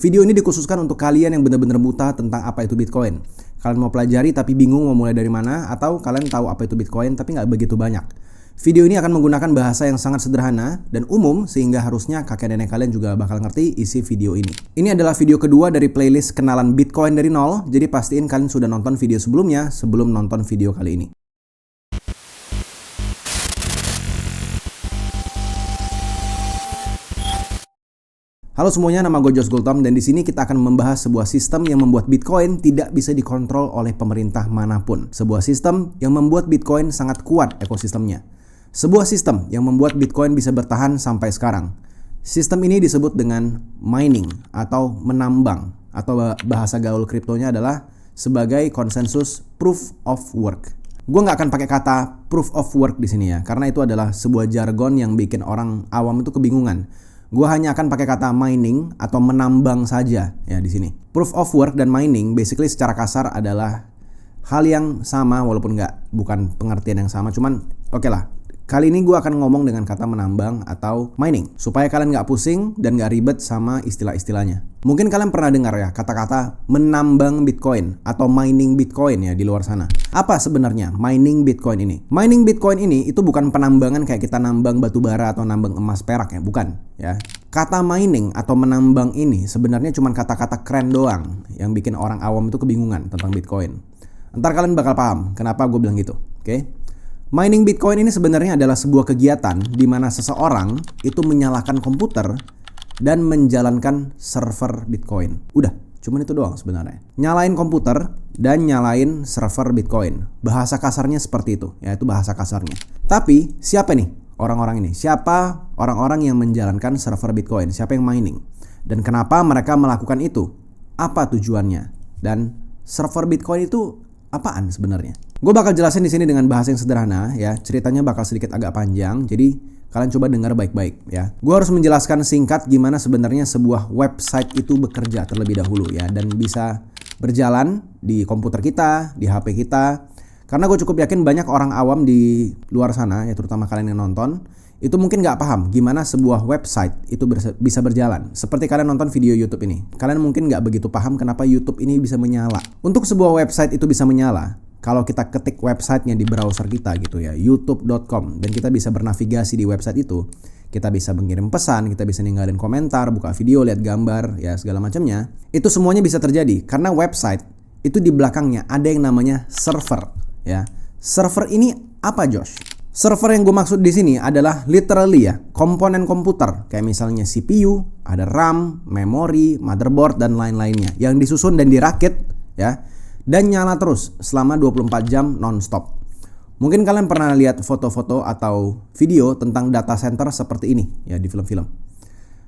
Video ini dikhususkan untuk kalian yang benar-benar buta tentang apa itu Bitcoin. Kalian mau pelajari tapi bingung mau mulai dari mana, atau kalian tahu apa itu Bitcoin tapi nggak begitu banyak. Video ini akan menggunakan bahasa yang sangat sederhana dan umum sehingga harusnya kakek nenek kalian juga bakal ngerti isi video ini. Ini adalah video kedua dari playlist kenalan Bitcoin dari nol, jadi pastiin kalian sudah nonton video sebelumnya sebelum nonton video kali ini. Halo semuanya, nama gue Josh Gultom dan di sini kita akan membahas sebuah sistem yang membuat Bitcoin tidak bisa dikontrol oleh pemerintah manapun. Sebuah sistem yang membuat Bitcoin sangat kuat ekosistemnya. Sebuah sistem yang membuat Bitcoin bisa bertahan sampai sekarang. Sistem ini disebut dengan mining atau menambang, atau bahasa gaul kriptonya adalah sebagai konsensus proof of work. Gue nggak akan pakai kata proof of work di sini ya, karena itu adalah sebuah jargon yang bikin orang awam itu kebingungan. Gue hanya akan pakai kata mining atau menambang saja ya di sini. Proof of work dan mining basically secara kasar adalah hal yang sama, walaupun bukan pengertian yang sama, cuman oke lah. Kali ini gue akan ngomong dengan kata menambang atau mining supaya kalian nggak pusing dan nggak ribet sama istilah-istilahnya. Mungkin kalian pernah dengar ya kata-kata menambang Bitcoin atau mining Bitcoin ya di luar sana. Apa sebenarnya mining Bitcoin ini? Mining Bitcoin ini itu bukan penambangan kayak kita nambang batu bara atau nambang emas perak ya, bukan ya. Kata mining atau menambang ini sebenarnya cuma kata-kata keren doang yang bikin orang awam itu kebingungan tentang Bitcoin. Ntar kalian bakal paham kenapa gue bilang gitu, oke? Mining Bitcoin ini sebenarnya adalah sebuah kegiatan di mana seseorang itu menyalakan komputer dan menjalankan server Bitcoin. Udah, cuman itu doang sebenarnya. Nyalain komputer dan nyalain server Bitcoin. Bahasa kasarnya seperti itu, yaitu bahasa kasarnya. Tapi siapa nih orang-orang ini? Siapa orang-orang yang menjalankan server Bitcoin? Siapa yang mining? Dan kenapa mereka melakukan itu? Apa tujuannya? Dan server Bitcoin itu apaan sebenarnya? Gue bakal jelasin di sini dengan bahasa yang sederhana ya. Ceritanya bakal sedikit agak panjang, jadi kalian coba dengar baik-baik ya. Gue harus menjelaskan singkat gimana sebenarnya sebuah website itu bekerja terlebih dahulu ya, dan bisa berjalan di komputer kita, di HP kita. Karena gue cukup yakin banyak orang awam di luar sana ya, terutama kalian yang nonton, itu mungkin nggak paham gimana sebuah website itu bisa berjalan. Seperti kalian nonton video YouTube ini, kalian mungkin nggak begitu paham kenapa YouTube ini bisa menyala. Untuk sebuah website itu bisa menyala, kalau kita ketik websitenya di browser kita gitu ya, youtube.com, dan kita bisa bernavigasi di website itu, kita bisa mengirim pesan, kita bisa ninggalin komentar, buka video, lihat gambar, ya segala macamnya. Itu semuanya bisa terjadi karena website itu di belakangnya ada yang namanya server ya. Server ini apa, Josh? Server yang gue maksud di sini adalah literally ya, komponen komputer kayak misalnya CPU, ada RAM, memori, motherboard dan lain-lainnya yang disusun dan dirakit ya, dan nyala terus selama 24 jam non-stop. Mungkin kalian pernah lihat foto-foto atau video tentang data center seperti ini ya di film-film.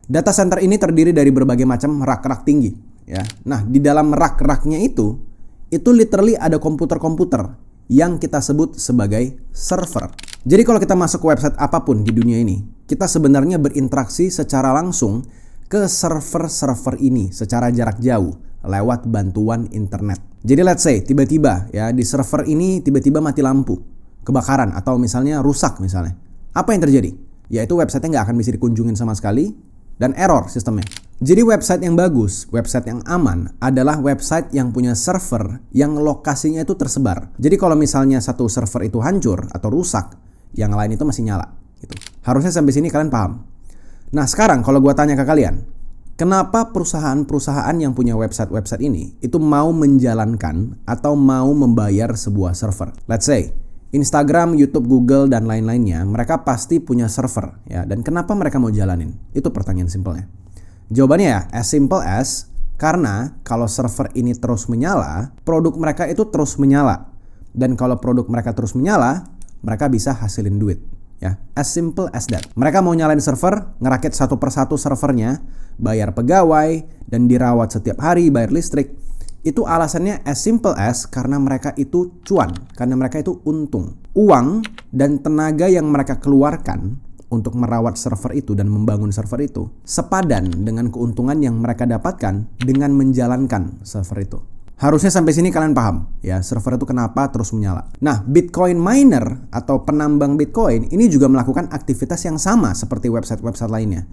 Data center ini terdiri dari berbagai macam rak-rak tinggi ya. Nah, di dalam rak-raknya itu literally ada komputer-komputer yang kita sebut sebagai server. Jadi kalau kita masuk ke website apapun di dunia ini, kita sebenarnya berinteraksi secara langsung ke server-server ini secara jarak jauh lewat bantuan internet. Jadi let's say tiba-tiba ya di server ini tiba-tiba mati lampu, kebakaran atau misalnya rusak misalnya. Apa yang terjadi? Yaitu websitenya nggak akan bisa dikunjungin sama sekali dan error sistemnya. Jadi website yang bagus, website yang aman adalah website yang punya server yang lokasinya itu tersebar. Jadi kalau misalnya satu server itu hancur atau rusak, yang lain itu masih nyala gitu. Harusnya sampai sini kalian paham. Nah sekarang kalau gue tanya ke kalian, kenapa perusahaan-perusahaan yang punya website-website ini itu mau menjalankan atau mau membayar sebuah server? Let's say Instagram, YouTube, Google dan lain-lainnya, mereka pasti punya server ya. Dan kenapa mereka mau jalanin? Itu pertanyaan simpelnya. Jawabannya ya as simple as karena kalau server ini terus menyala, produk mereka itu terus menyala. Dan kalau produk mereka terus menyala, mereka bisa hasilin duit. Ya, as simple as that. Mereka mau nyalain server, ngerakit satu persatu servernya, bayar pegawai, dan dirawat setiap hari, bayar listrik. Itu alasannya as simple as karena mereka itu cuan, karena mereka itu untung. Uang dan tenaga yang mereka keluarkan untuk merawat server itu dan membangun server itu sepadan dengan keuntungan yang mereka dapatkan dengan menjalankan server itu. Harusnya sampai sini kalian paham ya, server itu kenapa terus menyala. Nah, Bitcoin miner atau penambang Bitcoin ini juga melakukan aktivitas yang sama seperti website-website lainnya.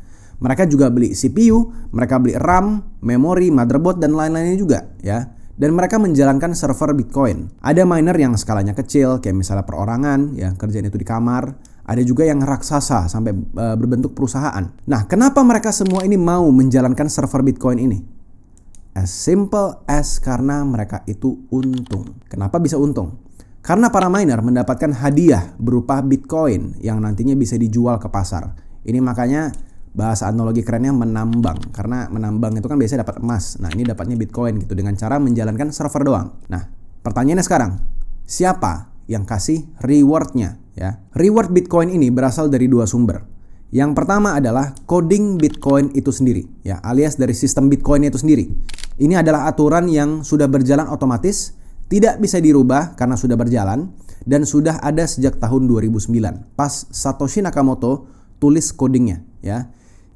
Mereka juga beli CPU, mereka beli RAM, memori, motherboard, dan lain-lainnya juga ya. Dan mereka menjalankan server Bitcoin. Ada miner yang skalanya kecil, kayak misalnya perorangan, ya kerjaan itu di kamar. Ada juga yang raksasa sampai berbentuk perusahaan. Nah, kenapa mereka semua ini mau menjalankan server Bitcoin ini? As simple as karena mereka itu untung. Kenapa bisa untung? Karena para miner mendapatkan hadiah berupa Bitcoin yang nantinya bisa dijual ke pasar. Ini makanya bahasa analogi kerennya menambang. Karena menambang itu kan biasanya dapat emas. Nah, ini dapatnya Bitcoin gitu dengan cara menjalankan server doang. Nah, pertanyaannya sekarang, siapa yang kasih rewardnya? Ya, reward Bitcoin ini berasal dari dua sumber. Yang pertama adalah coding Bitcoin itu sendiri, ya, alias dari sistem Bitcoin itu sendiri. Ini adalah aturan yang sudah berjalan otomatis, tidak bisa dirubah karena sudah berjalan, dan sudah ada sejak tahun 2009. Pas Satoshi Nakamoto tulis codingnya, ya.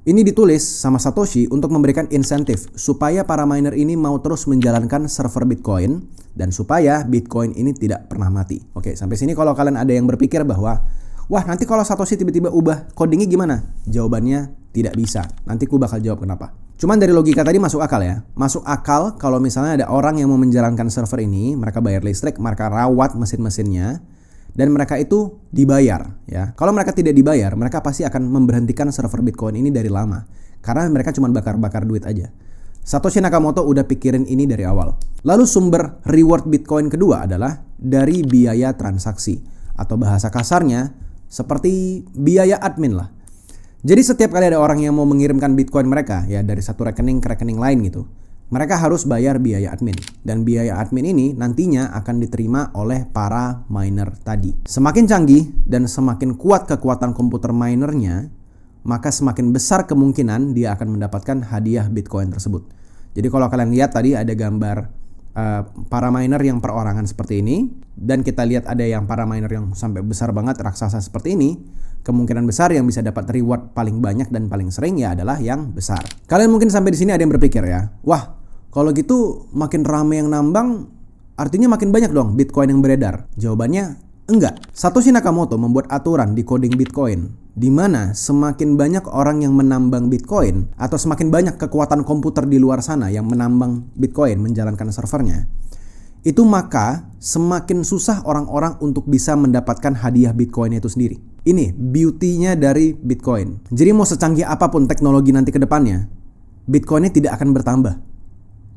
Ini ditulis sama Satoshi untuk memberikan insentif supaya para miner ini mau terus menjalankan server Bitcoin dan supaya Bitcoin ini tidak pernah mati. Oke, sampai sini kalau kalian ada yang berpikir bahwa wah, nanti kalau Satoshi tiba-tiba ubah codingnya gimana? Jawabannya tidak bisa. Nanti ku bakal jawab kenapa. Cuman dari logika tadi masuk akal ya. Masuk akal kalau misalnya ada orang yang mau menjalankan server ini, mereka bayar listrik, mereka rawat mesin-mesinnya, dan mereka itu dibayar ya. Kalau mereka tidak dibayar, mereka pasti akan memberhentikan server Bitcoin ini dari lama. Karena mereka cuma bakar-bakar duit aja. Satoshi Nakamoto udah pikirin ini dari awal. Lalu sumber reward Bitcoin kedua adalah dari biaya transaksi. Atau bahasa kasarnya, seperti biaya admin lah. Jadi setiap kali ada orang yang mau mengirimkan Bitcoin mereka ya dari satu rekening ke rekening lain gitu, mereka harus bayar biaya admin. Dan biaya admin ini nantinya akan diterima oleh para miner tadi. Semakin canggih dan semakin kuat kekuatan komputer minernya, maka semakin besar kemungkinan dia akan mendapatkan hadiah Bitcoin tersebut. Jadi kalau kalian lihat tadi ada gambar para miner yang perorangan seperti ini, dan kita lihat ada yang para miner yang sampai besar banget raksasa seperti ini, kemungkinan besar yang bisa dapat reward paling banyak dan paling sering ya adalah yang besar. Kalian mungkin sampai di sini ada yang berpikir ya, wah kalau gitu makin rame yang nambang artinya makin banyak dong Bitcoin yang beredar. Jawabannya enggak. Satoshi Nakamoto membuat aturan di coding Bitcoin di mana semakin banyak orang yang menambang Bitcoin atau semakin banyak kekuatan komputer di luar sana yang menambang Bitcoin menjalankan servernya, itu maka semakin susah orang-orang untuk bisa mendapatkan hadiah Bitcoin itu sendiri. Ini beauty-nya dari Bitcoin. Jadi mau secanggih apapun teknologi nanti ke depannya, Bitcoin-nya tidak akan bertambah.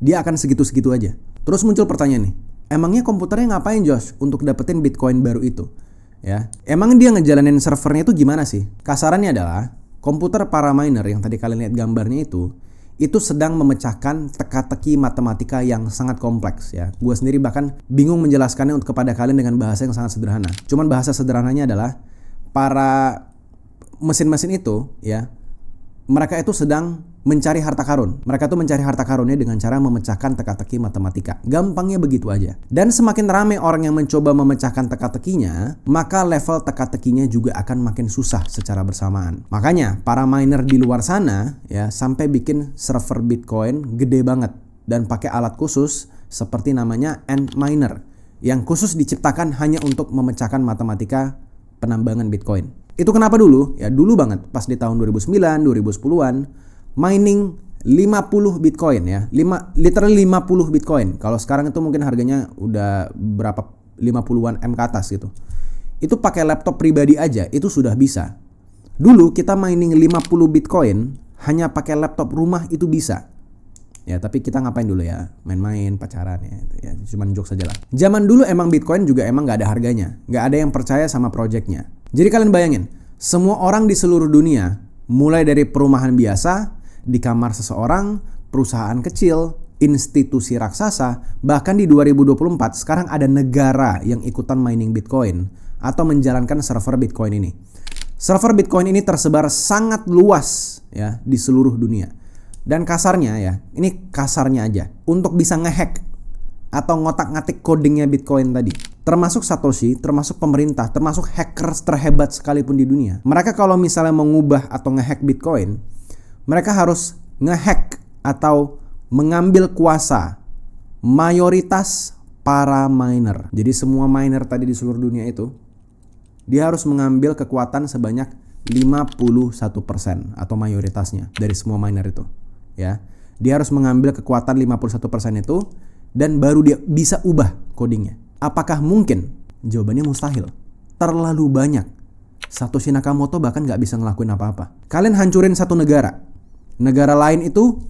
Dia akan segitu-segitu aja. Terus muncul pertanyaan nih, emangnya komputernya ngapain Josh untuk dapetin Bitcoin baru itu? Ya, emang dia ngejalanin servernya itu gimana sih? Kasarannya adalah komputer para miner yang tadi kalian lihat gambarnya itu sedang memecahkan teka-teki matematika yang sangat kompleks ya. Gua sendiri bahkan bingung menjelaskannya untuk kepada kalian dengan bahasa yang sangat sederhana. Cuman bahasa sederhananya adalah para mesin-mesin itu ya, mereka itu sedang mencari harta karun. Mereka tuh mencari harta karunnya dengan cara memecahkan teka-teki matematika. Gampangnya begitu aja. Dan semakin ramai orang yang mencoba memecahkan teka-tekinya, maka level teka-tekinya juga akan makin susah secara bersamaan. Makanya para miner di luar sana ya sampai bikin server Bitcoin gede banget dan pakai alat khusus seperti namanya Antminer yang khusus diciptakan hanya untuk memecahkan matematika penambangan Bitcoin. Itu kenapa dulu? Ya dulu banget pas di tahun 2009, 2010-an mining 50 Bitcoin ya. Literally 50 Bitcoin. Kalau sekarang itu mungkin harganya udah berapa 50-an M ke atas gitu. Itu pakai laptop pribadi aja itu sudah bisa. Dulu kita mining 50 Bitcoin hanya pakai laptop rumah itu bisa. Ya tapi kita ngapain dulu ya? Main-main, pacaran ya cuman jokes aja lah. Zaman dulu emang Bitcoin juga emang gak ada harganya. Gak ada yang percaya sama projectnya. Jadi kalian bayangin, semua orang di seluruh dunia, mulai dari perumahan biasa, di kamar seseorang, perusahaan kecil, institusi raksasa, bahkan di 2024 sekarang ada negara yang ikutan mining Bitcoin atau menjalankan server Bitcoin ini. Server Bitcoin ini tersebar sangat luas ya di seluruh dunia. Dan kasarnya ya, ini kasarnya aja, untuk bisa ngehack atau ngotak-ngatik codingnya Bitcoin tadi, termasuk Satoshi, termasuk pemerintah, termasuk hackers terhebat sekalipun di dunia, mereka kalau misalnya mengubah atau ngehack Bitcoin, mereka harus ngehack atau mengambil kuasa mayoritas para miner. Jadi semua miner tadi di seluruh dunia itu, dia harus mengambil kekuatan sebanyak 51% atau mayoritasnya dari semua miner itu, ya. Dia harus mengambil kekuatan 51% itu dan baru dia bisa ubah codingnya. Apakah mungkin? Jawabannya mustahil. Terlalu banyak. Satoshi Nakamoto bahkan nggak bisa ngelakuin apa-apa. Kalian hancurin satu negara. Negara lain itu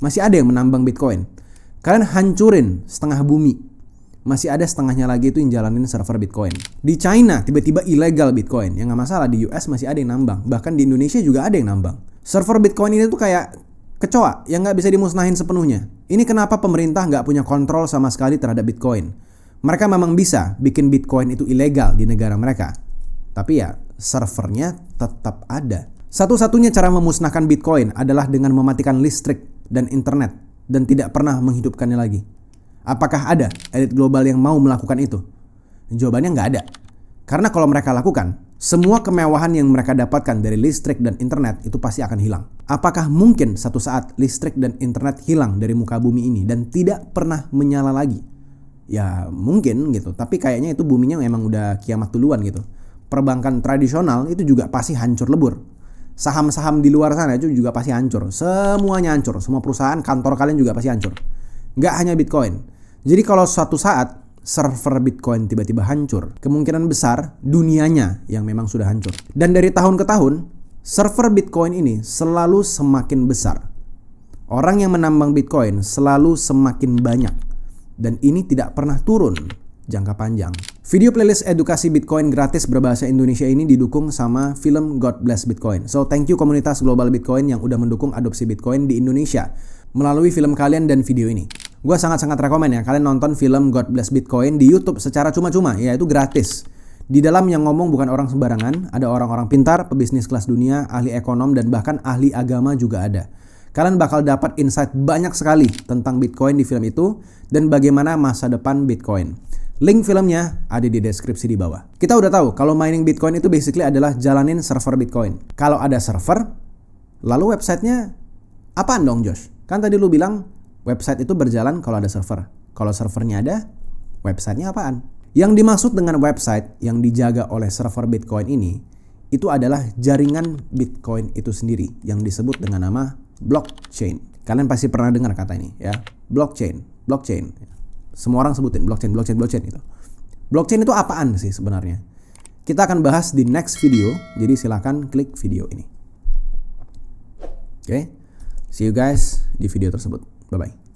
masih ada yang menambang Bitcoin. Kalian hancurin setengah bumi. Masih ada setengahnya lagi itu yang jalanin server Bitcoin. Di China tiba-tiba ilegal Bitcoin. Ya nggak masalah, di US masih ada yang nambang. Bahkan di Indonesia juga ada yang nambang. Server Bitcoin ini tuh kayak kecoa yang nggak bisa dimusnahin sepenuhnya. Ini kenapa pemerintah nggak punya kontrol sama sekali terhadap Bitcoin. Mereka memang bisa bikin Bitcoin itu ilegal di negara mereka. Tapi ya servernya tetap ada. Satu-satunya cara memusnahkan Bitcoin adalah dengan mematikan listrik dan internet dan tidak pernah menghidupkannya lagi. Apakah ada elit global yang mau melakukan itu? Jawabannya nggak ada. Karena kalau mereka lakukan, semua kemewahan yang mereka dapatkan dari listrik dan internet itu pasti akan hilang. Apakah mungkin satu saat listrik dan internet hilang dari muka bumi ini dan tidak pernah menyala lagi? Ya mungkin gitu, tapi kayaknya itu buminya memang udah kiamat duluan gitu. Perbankan tradisional itu juga pasti hancur lebur. Saham-saham di luar sana itu juga pasti hancur. Semuanya hancur, semua perusahaan, kantor kalian juga pasti hancur. Nggak hanya Bitcoin. Jadi kalau suatu saat server Bitcoin tiba-tiba hancur, kemungkinan besar dunianya yang memang sudah hancur. Dan dari tahun ke tahun, server Bitcoin ini selalu semakin besar. Orang yang menambang Bitcoin selalu semakin banyak. Dan ini tidak pernah turun jangka panjang. Video playlist edukasi Bitcoin gratis berbahasa Indonesia ini didukung sama film God Bless Bitcoin. So thank you komunitas Global Bitcoin yang udah mendukung adopsi Bitcoin di Indonesia melalui film kalian dan video ini. Gue sangat-sangat rekomen ya kalian nonton film God Bless Bitcoin di YouTube secara cuma-cuma, yaitu gratis. Di dalam yang ngomong bukan orang sembarangan, ada orang-orang pintar, pebisnis kelas dunia, ahli ekonom, dan bahkan ahli agama juga ada. Kalian bakal dapat insight banyak sekali tentang Bitcoin di film itu dan bagaimana masa depan Bitcoin. Link filmnya ada di deskripsi di bawah. Kita udah tahu kalau mining Bitcoin itu basically adalah jalanin server Bitcoin. Kalau ada server, lalu websitenya apaan dong Josh? Kan tadi lu bilang website itu berjalan kalau ada server. Kalau servernya ada, websitenya apaan? Yang dimaksud dengan website yang dijaga oleh server Bitcoin ini, itu adalah jaringan Bitcoin itu sendiri yang disebut dengan nama blockchain. Kalian pasti pernah dengar kata ini ya, blockchain. Semua orang sebutin blockchain itu. Blockchain itu apaan sih sebenarnya? Kita akan bahas di next video, jadi silakan klik video ini. Oke, see you guys di video tersebut. Bye-bye.